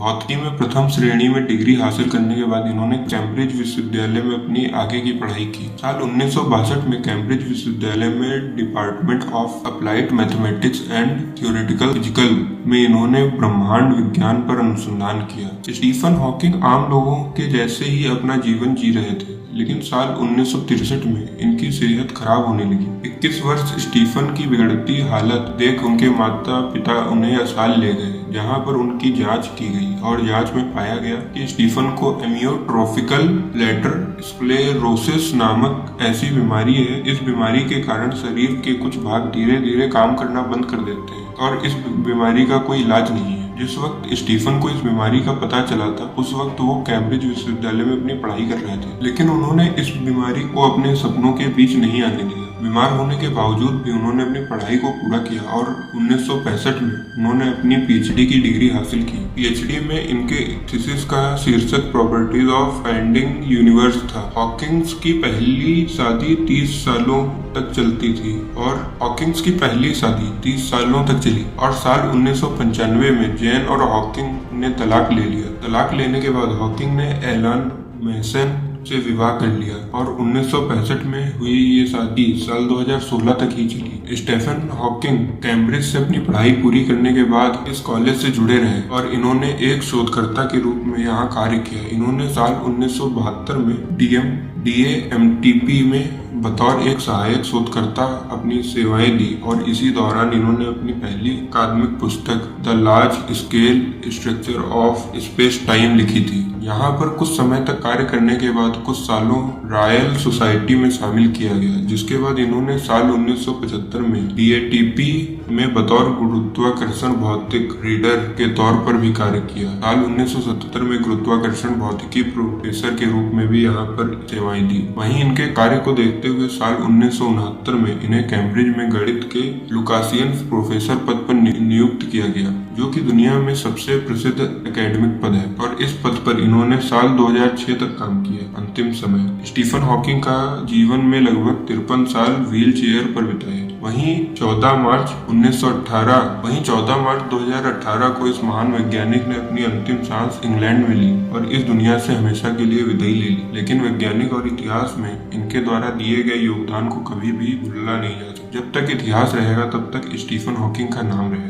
भौतिकी में प्रथम श्रेणी में डिग्री हासिल करने के बाद इन्होंने कैम्ब्रिज विश्वविद्यालय में अपनी आगे की पढ़ाई की। साल 1962 में कैम्ब्रिज विश्वविद्यालय में department of applied mathematics and theoretical physical में इन्होंने ब्रह्मांड विज्ञान पर अनुसंधान किया। स्टीफन हॉकिंग आम लोगों के जैसे ही अपना जीवन जी रहे थे, लेकिन साल 1963 में इनकी सेहत खराब होने लगी। 21 वर्ष स्टीफन की बिगड़ती हालत देख उनके माता पिता उन्हें अस्पताल ले गए, जहां पर उनकी जांच की गई और जांच में पाया गया कि स्टीफन को एमियोट्रोफिकल लेटर स्क्लेरोसिस नामक ऐसी बीमारी है। इस बीमारी के कारण शरीर के कुछ भाग धीरे धीरे काम करना बंद कर देते हैं और इस बीमारी का कोई इलाज नहीं है। जिस वक्त स्टीफन को इस बीमारी का पता चला था, उस वक्त वो कैम्ब्रिज विश्वविद्यालय में अपनी पढ़ाई कर रहे थे, लेकिन उन्होंने इस बीमारी को अपने सपनों के बीच नहीं आने दिया। बीमार होने के बावजूद भी उन्होंने अपनी पढ़ाई को पूरा किया और 1965 में उन्होंने अपनी पीएचडी की डिग्री हासिल की। पीएचडी में इनके थीसिस का शीर्षक प्रॉपर्टीज ऑफ फाइंडिंग यूनिवर्स था। हॉकिंग्स की पहली शादी 30 सालों तक चलती थी और हॉकिंग्स की पहली शादी 30 सालों तक चली और साल 1995 में जैन और हॉकिंग ने तलाक ले लिया। तलाक लेने के बाद हॉकिंग ने एलन मैसन से विवाह कर लिया और 1965 में हुई ये शादी साल 2016 तक ही चली। स्टीफन हॉकिंग कैम्ब्रिज से अपनी पढ़ाई पूरी करने के बाद इस कॉलेज से जुड़े रहे और इन्होंने एक शोधकर्ता के रूप में यहाँ कार्य किया। इन्होंने साल 1972 में DAMTP में बतौर एक सहायक शोधकर्ता अपनी सेवाएं दी और इसी दौरान इन्होंने अपनी पहली अकादमिक पुस्तक the large scale structure of space time लिखी थी। यहाँ पर कुछ समय तक कार्य करने के बाद कुछ सालों रॉयल सोसाइटी में शामिल किया गया, जिसके बाद इन्होंने साल 1975 में DATP में बतौर गुरुत्वाकर्षण भौतिक रीडर के तौर पर भी कार्य किया। साल 1977 में गुरुत्वाकर्षण भौतिकी प्रोफेसर के रूप में भी यहाँ पर सेवाएं दी। वहीं इनके कार्य को देखते हुए साल 1969 में इन्हें कैम्ब्रिज में गणित के लुकासियन प्रोफेसर पद पर नियुक्त किया गया, जो कि दुनिया में सबसे प्रसिद्ध एकेडमिक पद है और इस पद पर इन्होंने साल 2006 तक काम किया। अंतिम समय स्टीफन हॉकिंग का जीवन में लगभग 53 साल व्हील चेयर पर बिताए। वहीं 14 मार्च 2018 को इस महान वैज्ञानिक ने अपनी अंतिम सांस इंग्लैंड में ली और इस दुनिया से हमेशा के लिए विदाई ले ली। लेकिन वैज्ञानिक और इतिहास में इनके द्वारा दिए गए योगदान को कभी भी भूला नहीं जा सकता। जब तक इतिहास रहेगा तब तक स्टीफन हॉकिंग का नाम रहेगा।